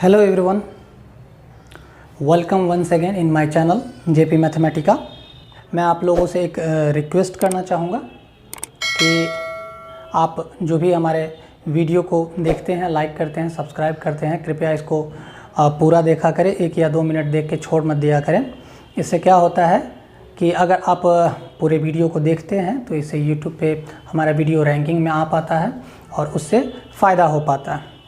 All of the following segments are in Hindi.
Hello everyone, welcome once again in my channel JP Mathematica. मैं आप लोगों से एक रिक्वेस्ट करना चाहूँगा कि आप जो भी हमारे वीडियो को देखते हैं, लाइक करते हैं, सब्सक्राइब करते हैं, कृपया इसको पूरा देखा करें। 1 या 2 मिनट देख के छोड़ मत दिया करें। इससे क्या होता है कि अगर आप पूरे वीडियो को देखते हैं तो इससे यूट्यूब पे हमारा वीडियो रैंकिंग में आ पाता है और उससे फ़ायदा हो पाता है।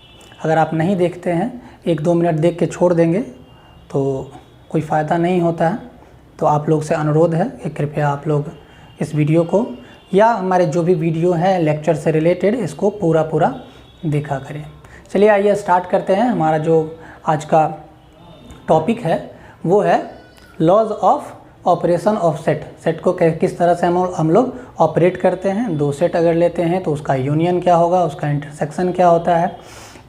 अगर आप नहीं देखते हैं, 1-2 मिनट देख के छोड़ देंगे तो कोई फ़ायदा नहीं होता है। तो आप लोग से अनुरोध है कि कृपया आप लोग इस वीडियो को या हमारे जो भी वीडियो है लेक्चर से रिलेटेड, इसको पूरा देखा करें। चलिए आइए स्टार्ट करते हैं। हमारा जो आज का टॉपिक है वो है laws of operation of set. Set को किस तरह से हम लोग ऑपरेट करते हैं। 2 सेट अगर लेते हैं तो उसका यूनियन क्या होगा, उसका इंटरसेक्शन क्या होता है।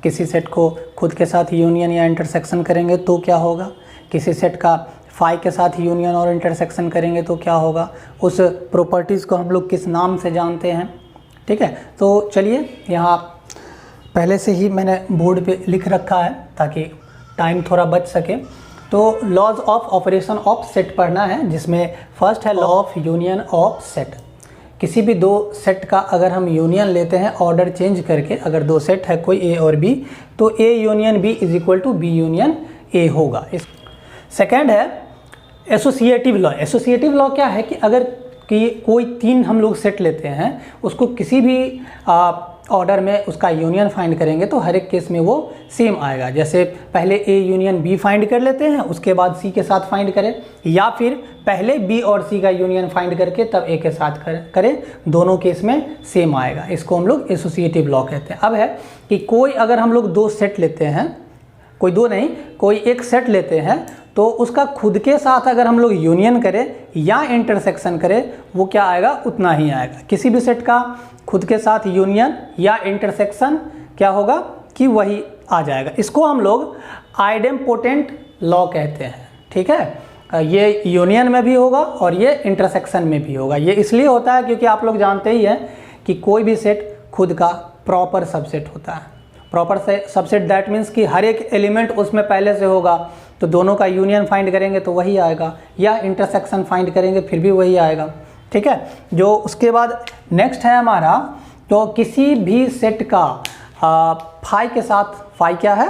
किसी सेट को खुद के साथ यूनियन या इंटरसेक्शन करेंगे तो क्या होगा, किसी सेट का फाई के साथ यूनियन और इंटरसेक्शन करेंगे तो क्या होगा, उस प्रॉपर्टीज़ को हम लोग किस नाम से जानते हैं। ठीक है, तो चलिए यहाँ पहले से ही मैंने बोर्ड पे लिख रखा है ताकि टाइम थोड़ा बच सके। तो laws of operation of set पढ़ना है, जिसमें फर्स्ट है law of union of set. किसी भी 2 सेट का अगर हम यूनियन लेते हैं ऑर्डर चेंज करके, अगर 2 सेट है कोई ए और बी, तो A union B is equal to B union A होगा। सेकेंड है एसोसिएटिव लॉ। एसोसिएटिव लॉ क्या है कि अगर कोई 3 हम लोग सेट लेते हैं, उसको किसी भी ऑर्डर में उसका यूनियन फाइंड करेंगे तो हर एक केस में वो सेम आएगा। जैसे पहले ए यूनियन बी फाइंड कर लेते हैं, उसके बाद सी के साथ फाइंड करें, या फिर पहले बी और सी का यूनियन फाइंड करके तब ए के साथ करें, दोनों केस में सेम आएगा। इसको हम लोग एसोसिएटिव लॉ कहते हैं। अब है कि कोई अगर हम लोग 2 सेट लेते हैं, कोई 2 नहीं, कोई एक सेट लेते हैं, तो उसका खुद के साथ अगर हम लोग यूनियन करें या इंटरसेक्शन करें, वो क्या आएगा, उतना ही आएगा। किसी भी सेट का खुद के साथ यूनियन या इंटरसेक्शन क्या होगा कि वही आ जाएगा। इसको हम लोग आइडेम्पोटेंट लॉ कहते हैं। ठीक है, ये यूनियन में भी होगा और ये इंटरसेक्शन में भी होगा। ये इसलिए होता है क्योंकि आप लोग जानते ही हैं कि कोई भी सेट खुद का प्रॉपर सबसेट होता है। प्रॉपर सबसेट दैट मीन्स कि हर एक एलिमेंट उसमें पहले से होगा, तो दोनों का यूनियन फाइंड करेंगे तो वही आएगा, या इंटरसेक्शन फाइंड करेंगे फिर भी वही आएगा। ठीक है, जो उसके बाद नेक्स्ट है हमारा, तो किसी भी सेट का फाई के साथ, फाई क्या है,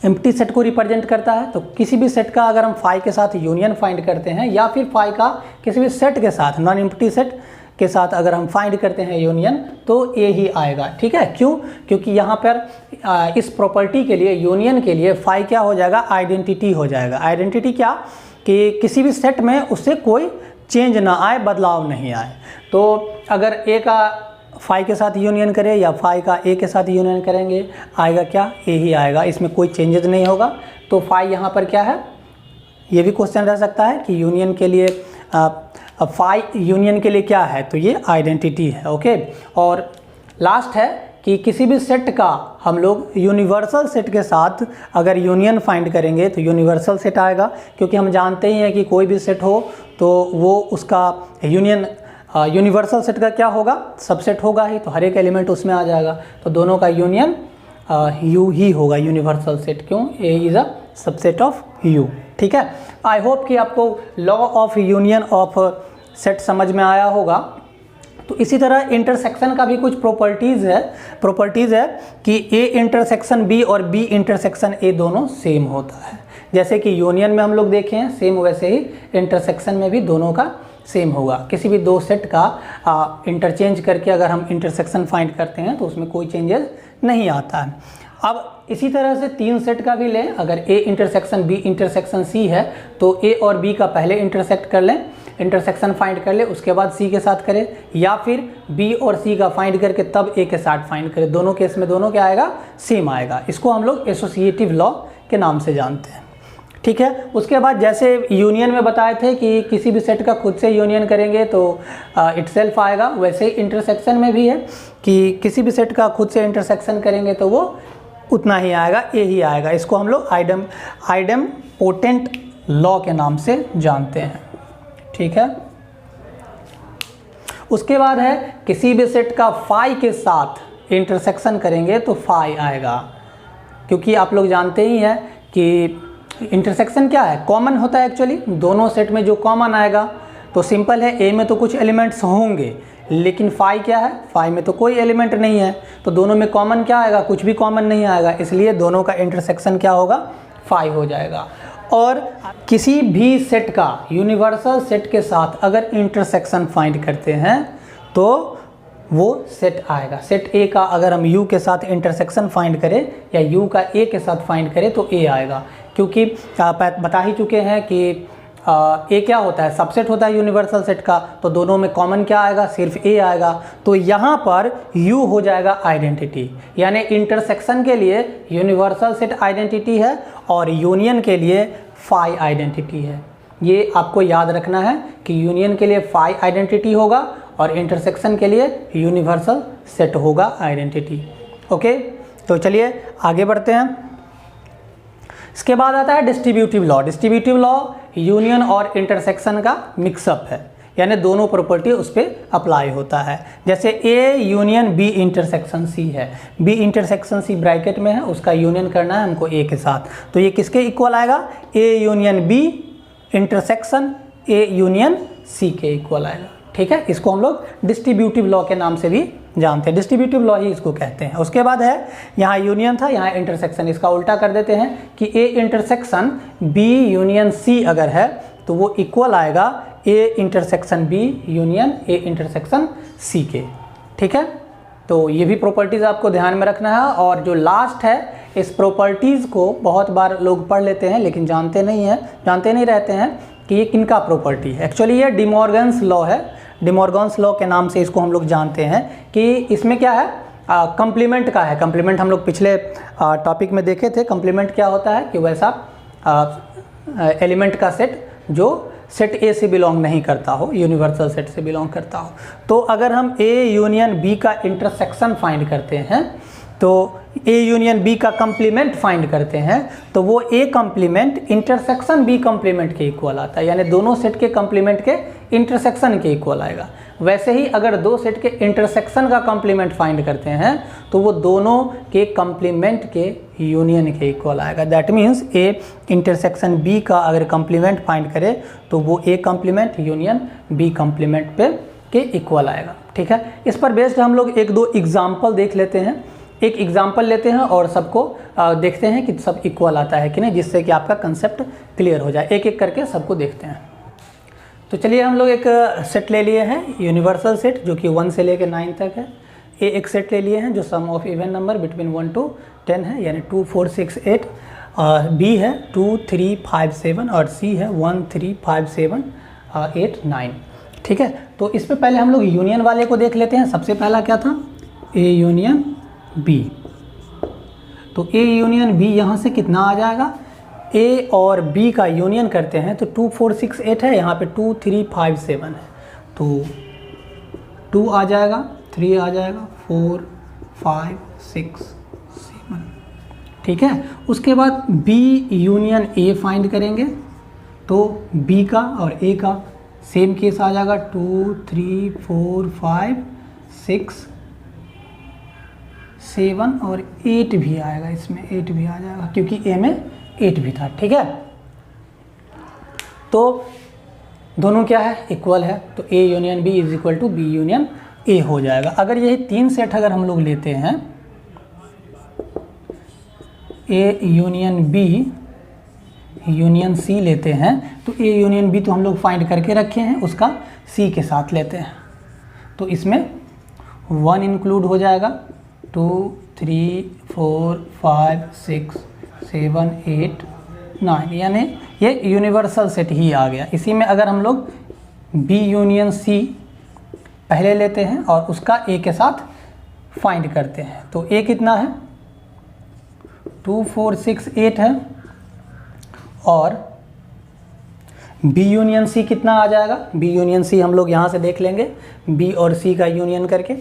एम्प्टी सेट को रिप्रेजेंट करता है। तो किसी भी सेट का अगर हम फाई के साथ यूनियन फाइंड करते हैं या फिर फाई का किसी भी सेट के साथ, नॉन एम्प्टी सेट के साथ अगर हम फाइंड करते हैं यूनियन, तो ए ही आएगा। ठीक है, क्यों, क्योंकि यहाँ पर इस प्रॉपर्टी के लिए, यूनियन के लिए फाई क्या हो जाएगा, आइडेंटिटी हो जाएगा। आइडेंटिटी क्या, कि किसी भी सेट में उससे कोई चेंज ना आए, बदलाव नहीं आए। तो अगर ए का फाई के साथ यूनियन करें या फाई का ए के साथ यूनियन करेंगे, आएगा क्या, ए ही आएगा, इसमें कोई चेंजेस नहीं होगा। तो फाई यहाँ पर क्या है, ये भी क्वेश्चन रह सकता है कि यूनियन के लिए फाई यूनियन के लिए क्या है, तो ये आइडेंटिटी है। ओके, और लास्ट है कि किसी भी सेट का हम लोग यूनिवर्सल सेट के साथ अगर यूनियन फाइंड करेंगे तो यूनिवर्सल सेट आएगा, क्योंकि हम जानते ही हैं कि कोई भी सेट हो तो वो उसका यूनियन यूनिवर्सल सेट का क्या होगा, सबसेट होगा ही, तो हर एक एलिमेंट उसमें आ जाएगा। तो दोनों का यूनियन यू ही होगा, यूनिवर्सल सेट। क्यों, A is a subset of you. ठीक है, आई होप कि आपको law of union of set समझ में आया होगा। तो इसी तरह इंटरसेक्शन का भी कुछ प्रॉपर्टीज़ है कि ए इंटरसेक्शन बी और बी इंटरसेक्शन ए दोनों सेम होता है। जैसे कि यूनियन में हम लोग देखे हैं सेम, वैसे ही इंटरसेक्शन में भी दोनों का सेम होगा। किसी भी 2 सेट का इंटरचेंज करके अगर हम इंटरसेक्शन फाइंड करते हैं तो उसमें कोई चेंजेस नहीं आता है। अब इसी तरह से 3 सेट का भी लें, अगर A intersection B intersection C है तो ए और बी का पहले इंटरसेक्ट कर लें, इंटरसेक्शन फाइंड कर ले, उसके बाद सी के साथ करें, या फिर बी और सी का फाइंड करके तब ए के साथ फाइंड करें। दोनों केस में दोनों क्या आएगा, सेम आएगा। इसको हम लोग एसोसिएटिव लॉ के नाम से जानते हैं। ठीक है, उसके बाद जैसे यूनियन में बताए थे कि किसी भी सेट का खुद से यूनियन करेंगे तो इटसेल्फ आएगा, वैसे ही इंटरसेक्शन में भी है कि किसी भी सेट का खुद से इंटरसेक्शन करेंगे तो वो उतना ही आएगा, ए ही आएगा। इसको हम लोग आइडेम्पोटेंट लॉ के नाम से जानते हैं। ठीक है, उसके बाद है किसी भी सेट का फाई के साथ इंटरसेक्शन करेंगे तो फाई आएगा। क्योंकि आप लोग जानते ही हैं कि इंटरसेक्शन क्या है, कॉमन होता है एक्चुअली, दोनों सेट में जो कॉमन आएगा। तो सिंपल है, ए में तो कुछ एलिमेंट्स होंगे, लेकिन फाई क्या है, फाई में तो कोई एलिमेंट नहीं है, तो दोनों में कॉमन क्या आएगा, कुछ भी कॉमन नहीं आएगा, इसलिए दोनों का इंटरसेक्शन क्या होगा, फाई हो जाएगा। और किसी भी सेट का यूनिवर्सल सेट के साथ अगर इंटरसेक्शन फाइंड करते हैं तो वो सेट आएगा। सेट ए का अगर हम यू के साथ इंटरसेक्शन फाइंड करें या यू का ए के साथ फाइंड करें तो ए आएगा, क्योंकि बता ही चुके हैं कि ए क्या होता है, सबसेट होता है यूनिवर्सल सेट का, तो दोनों में कॉमन क्या आएगा, सिर्फ ए आएगा। तो यहाँ पर यू हो जाएगा आइडेंटिटी, यानी इंटरसेक्शन के लिए यूनिवर्सल सेट आइडेंटिटी है और यूनियन के लिए फाई आइडेंटिटी है। ये आपको याद रखना है कि यूनियन के लिए फाई आइडेंटिटी होगा और इंटरसेक्शन के लिए यूनिवर्सल सेट होगा आइडेंटिटी। ओके, तो चलिए आगे बढ़ते हैं। इसके बाद आता है distributive law. Distributive law union और इंटरसेक्शन का मिक्सअप है, यानी दोनों प्रॉपर्टी उस पर अप्लाई होता है। जैसे A union B intersection C है, बी इंटरसेक्शन सी ब्रैकेट में है, उसका यूनियन करना है हमको ए के साथ, तो ये किसके इक्वल आएगा, A union B intersection A union C के इक्वल आएगा। ठीक है, इसको हम लोग डिस्ट्रीब्यूटिव लॉ के नाम से भी जानते हैं, डिस्ट्रीब्यूटिव लॉ ही इसको कहते हैं। उसके बाद है, यहाँ यूनियन था, यहाँ इंटरसेक्शन, इसका उल्टा कर देते हैं कि A intersection B union C अगर है तो वो इक्वल आएगा A intersection B union A intersection C के। ठीक है, तो ये भी प्रॉपर्टीज़ आपको ध्यान में रखना है। और जो लास्ट है, इस प्रॉपर्टीज़ को बहुत बार लोग पढ़ लेते हैं लेकिन जानते नहीं रहते हैं कि ये किनका प्रॉपर्टी है। एक्चुअली ये डिमॉर्गन्स लॉ है, डिमॉर्गन्स लॉ के नाम से इसको हम लोग जानते हैं कि इसमें क्या है, कंप्लीमेंट का है। कंप्लीमेंट हम लोग पिछले टॉपिक में देखे थे। कंप्लीमेंट क्या होता है कि वैसा एलिमेंट का सेट जो सेट ए से बिलोंग नहीं करता हो, यूनिवर्सल सेट से बिलोंग करता हो। तो अगर हम ए यूनियन बी का इंटरसेक्शन फाइंड करते हैं, तो ए यूनियन बी का कंप्लीमेंट फाइंड करते हैं, तो वो A complement intersection B complement के इक्वल आता है, यानी दोनों सेट के कंप्लीमेंट के इंटरसेक्शन के इक्वल आएगा। वैसे ही अगर दो सेट के इंटरसेक्शन का कंप्लीमेंट फाइंड करते हैं तो वो दोनों के कंप्लीमेंट के यूनियन के इक्वल आएगा। That means A intersection B का अगर कंप्लीमेंट फाइंड करे तो वो A complement union B complement पे के इक्वल आएगा। ठीक है, इस पर बेस्ड हम लोग एक दो एग्जाम्पल देख लेते हैं। एक एग्जाम्पल लेते हैं और सबको देखते हैं कि सब इक्वल आता है कि नहीं, जिससे कि आपका कंसेप्ट क्लियर हो जाए। एक एक करके सबको देखते हैं। तो चलिए हम लोग एक सेट ले लिए हैं, यूनिवर्सल सेट, जो कि 1 से लेकर 9 तक है। एक सेट ले लिए हैं जो sum of even number between 1 to 10 है, यानी 2 4 6 8। बी है 2 3 5 7 और सी है 1 3 5 7 8 9। ठीक है, तो इस पर पहले हम लोग यूनियन वाले को देख लेते हैं। सबसे पहला क्या था, ए यूनियन बी। तो ए यूनियन बी यहाँ से कितना आ जाएगा, ए और बी का यूनियन करते हैं तो 2 4 6 8 है, यहाँ पे 2 3 5 7 है, तो 2 आ जाएगा, 3 आ जाएगा, 4 5 6 7। ठीक है, उसके बाद बी यूनियन ए फाइंड करेंगे तो बी का और ए का सेम केस आ जाएगा, 2 3 4 5 6 7 और 8 भी आएगा, इसमें 8 भी आ जाएगा क्योंकि ए में 8 भी था। ठीक है, तो दोनों क्या है, इक्वल है, तो A union B is equal to B union A हो जाएगा। अगर यही 3 सेट अगर हम लोग लेते हैं, A union B union C लेते हैं, तो ए यूनियन बी तो हम लोग फाइंड करके रखे हैं, उसका सी के साथ लेते हैं, तो इसमें 1 इंक्लूड हो जाएगा, 2 3 4 5 6 7 8 9, यानी ये यूनिवर्सल सेट ही आ गया। इसी में अगर हम लोग बी यूनियन सी पहले लेते हैं और उसका ए के साथ फाइंड करते हैं, तो ए कितना है, 2 4 6 8 है, और बी यूनियन सी कितना आ जाएगा, बी यूनियन सी हम लोग यहाँ से देख लेंगे, बी और सी का यूनियन करके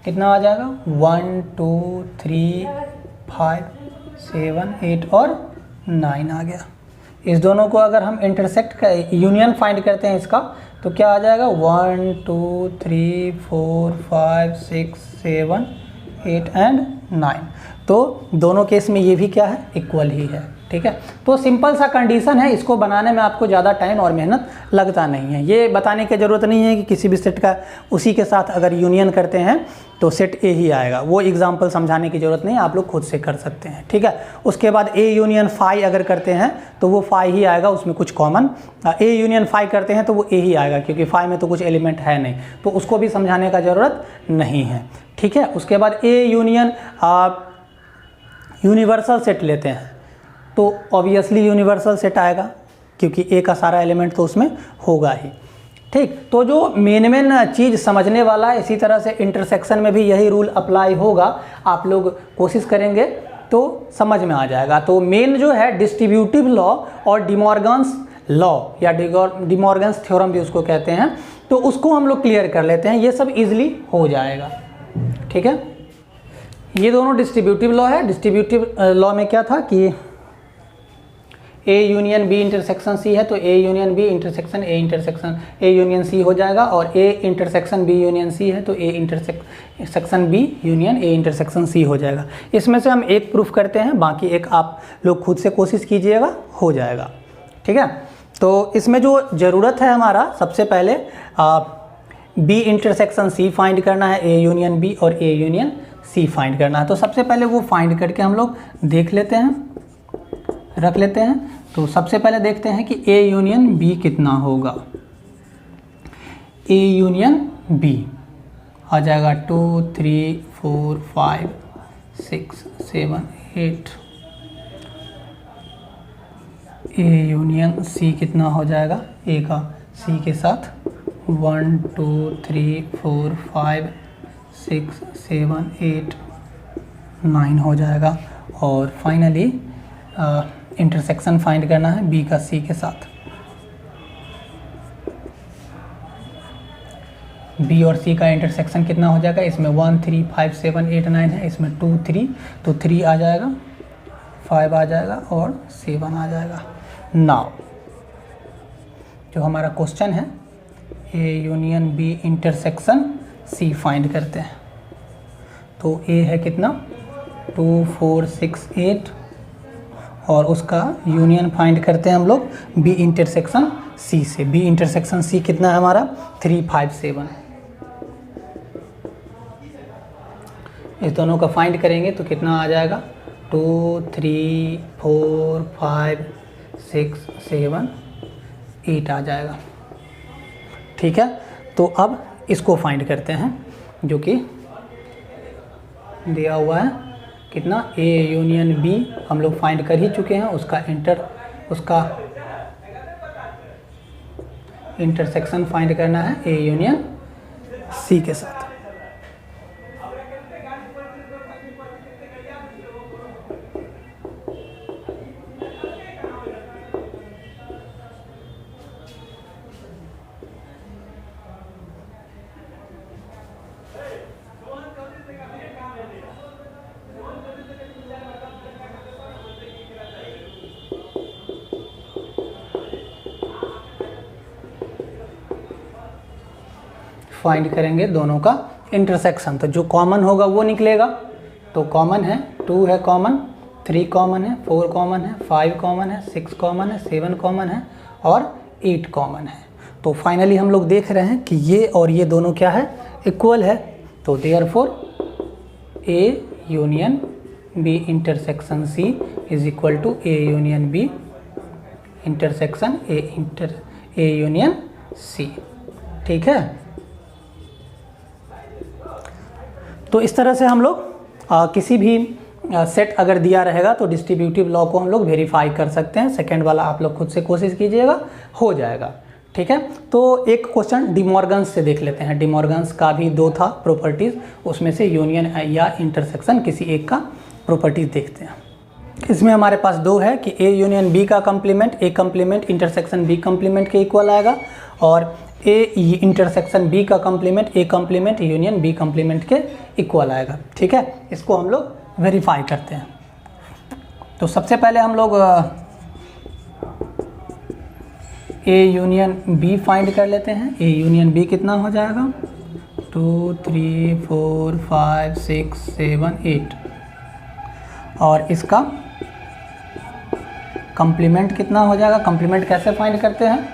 कितना आ जाएगा, 1 2 3 5 7 8 और 9 आ गया। इस दोनों को अगर हम इंटरसेक्ट का यूनियन फाइंड करते हैं इसका, तो क्या आ जाएगा, 1 2 3 4 5 6 7 8 एंड 9। तो दोनों केस में ये भी क्या है, इक्वल ही है। ठीक है, तो सिंपल सा कंडीशन है, इसको बनाने में आपको ज़्यादा टाइम और मेहनत लगता नहीं है। ये बताने की ज़रूरत नहीं है कि किसी भी सेट का उसी के साथ अगर यूनियन करते हैं तो सेट ए ही आएगा, वो एग्जांपल समझाने की ज़रूरत नहीं, आप लोग खुद से कर सकते हैं। ठीक है, उसके बाद ए यूनियन फाई अगर करते हैं तो वो फाई ही आएगा, उसमें कुछ कॉमन, ए यूनियन फाई करते हैं तो वो ए ही आएगा, क्योंकि फाई में तो कुछ एलिमेंट है नहीं, तो उसको भी समझाने का ज़रूरत नहीं है। ठीक है, उसके बाद ए यूनियन यूनिवर्सल सेट लेते हैं तो ऑब्वियसली यूनिवर्सल सेट आएगा, क्योंकि ए का सारा एलिमेंट तो उसमें होगा ही। ठीक, तो जो मेन चीज़ समझने वाला, इसी तरह से इंटरसेक्शन में भी यही रूल अप्लाई होगा, आप लोग कोशिश करेंगे तो समझ में आ जाएगा। तो मेन जो है डिस्ट्रीब्यूटिव लॉ और डिमॉर्गन्स लॉ या डिमॉर्गन्स थ्योरम भी उसको कहते हैं, तो उसको हम लोग क्लियर कर लेते हैं, ये सब इजीली हो जाएगा। ठीक है, ये दोनों डिस्ट्रीब्यूटिव लॉ है। डिस्ट्रीब्यूटिव लॉ में क्या था कि A union B intersection C है तो A union B intersection A union C हो जाएगा, और A intersection B union C है तो A intersection B union A intersection C हो जाएगा। इसमें से हम एक प्रूफ करते हैं, बाकी एक आप लोग खुद से कोशिश कीजिएगा, हो जाएगा। ठीक है, तो इसमें जो ज़रूरत है हमारा, सबसे पहले बी इंटरसेक्शन सी फाइंड करना है, ए यूनियन बी और ए यूनियन सी फाइंड करना है। तो सबसे पहले वो फाइंड करके हम लोग देख लेते हैं, रख लेते हैं। तो सबसे पहले देखते हैं कि ए यूनियन बी कितना होगा। ए यूनियन बी आ जाएगा 2 3 4 5 6 7 8। ए यूनियन सी कितना हो जाएगा, ए का सी के साथ 1 2 3 4 5 6 7 8 9 हो जाएगा। और फाइनली इंटरसेक्शन फाइंड करना है बी का सी के साथ। बी और सी का इंटरसेक्शन कितना हो जाएगा, इसमें 1 3 5 7 8 9 है, इसमें 2 3, तो 3 आ जाएगा, 5 आ जाएगा और 7 आ जाएगा। नाउ जो हमारा क्वेश्चन है, A union B intersection C find करते हैं। तो ए है कितना 2 4 6 8, और उसका यूनियन फाइंड करते हैं हम लोग बी इंटरसेक्शन सी से। बी इंटरसेक्शन सी कितना है हमारा 3 5 7। इस दोनों का फाइंड करेंगे तो कितना आ जाएगा 2 3 4 5 6 7 8 आ जाएगा। ठीक है, तो अब इसको फाइंड करते हैं, जो कि दिया हुआ है कितना, ए यूनियन बी हम लोग फाइंड कर ही चुके हैं, उसका इंटरसेक्शन फाइंड करना है ए यूनियन सी के साथ। फाइंड करेंगे दोनों का इंटरसेक्शन, तो जो कॉमन होगा वो निकलेगा। तो कॉमन है 2 है कॉमन, 3 कॉमन है, 4 कॉमन है, 5 कॉमन है, 6 कॉमन है, 7 कॉमन है और 8 कॉमन है। तो फाइनली हम लोग देख रहे हैं कि ये और ये दोनों क्या है, इक्वल है। तो therefore A union B intersection C is equal to A union B intersection A union C. ठीक है, तो इस तरह से हम लोग किसी भी सेट अगर दिया रहेगा तो डिस्ट्रीब्यूटिव लॉ को हम लोग वेरीफाई कर सकते हैं। सेकंड वाला आप लोग खुद से कोशिश कीजिएगा, हो जाएगा। ठीक है, तो एक क्वेश्चन डिमॉर्गन्स से देख लेते हैं। डिमॉर्गन्स का भी 2 था प्रॉपर्टीज़, उसमें से यूनियन या इंटरसेक्शन किसी एक का प्रॉपर्टीज़ देखते हैं। इसमें हमारे पास 2 है कि ए यूनियन बी का complement A complement intersection B complement के इक्वल आएगा, और ए इंटरसेक्शन बी का complement A complement union B complement के इक्वल आएगा। ठीक है, इसको हम लोग वेरीफाई करते हैं। तो सबसे पहले हम लोग ए यूनियन बी फाइंड कर लेते हैं। ए यूनियन बी कितना हो जाएगा 2 3 4 5 6 7 8। और इसका कंप्लीमेंट कितना हो जाएगा। कंप्लीमेंट कैसे फाइंड करते हैं,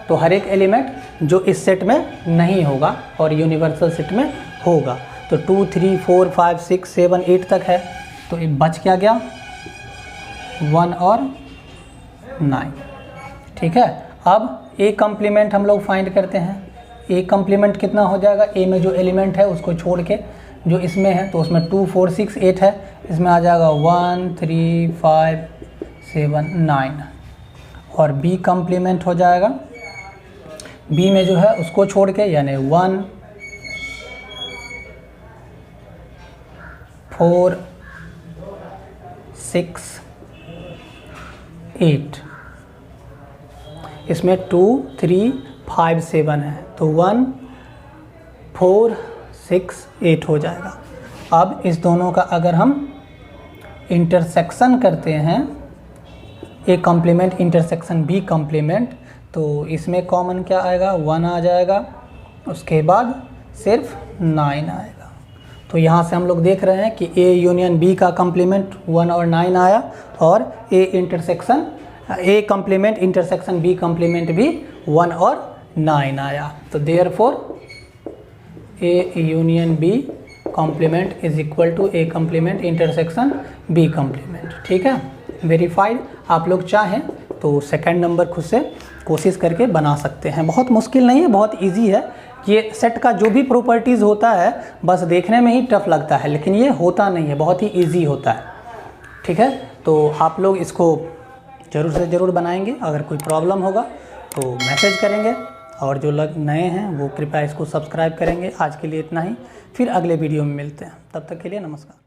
तो हर एक एलिमेंट जो इस सेट में नहीं होगा और यूनिवर्सल सेट में होगा। तो 2 3 4 5 6 7 8 तक है, तो ये बच क्या गया 1 और 9। ठीक है, अब ए कंप्लीमेंट हम लोग फाइंड करते हैं। ए कंप्लीमेंट कितना हो जाएगा, ए में जो एलिमेंट है उसको छोड़ के जो इसमें है, तो उसमें 2 4 6 8 है, इसमें आ जाएगा 1 3 5 7 9। और बी कंप्लीमेंट हो जाएगा, बी में जो है उसको छोड़ के यानी 1 4 6 8, इसमें 2 3 5 7 है, तो 1 4 6 8 हो जाएगा। अब इस दोनों का अगर हम इंटरसेक्शन करते हैं, A complement intersection B complement, तो इसमें कॉमन क्या आएगा 1 आ जाएगा, उसके बाद सिर्फ 9 आएगा। तो यहाँ से हम लोग देख रहे हैं कि ए यूनियन बी का कॉम्प्लीमेंट 1 और 9 आया, और A complement intersection B complement भी 1 और 9 आया। तो therefore A union B complement is equal to A complement intersection B complement. ठीक है, वेरीफाइड। आप लोग चाहें तो सेकंड नंबर खुद से कोशिश करके बना सकते हैं, बहुत मुश्किल नहीं है, बहुत इजी है। ये सेट का जो भी प्रॉपर्टीज़ होता है बस देखने में ही टफ लगता है, लेकिन ये होता नहीं है, बहुत ही इजी होता है। ठीक है, तो आप लोग इसको ज़रूर से ज़रूर बनाएंगे। अगर कोई प्रॉब्लम होगा तो मैसेज करेंगे, और जो लोग नए हैं वो कृपया इसको सब्सक्राइब करेंगे। आज के लिए इतना ही, फिर अगले वीडियो में मिलते हैं, तब तक के लिए नमस्कार।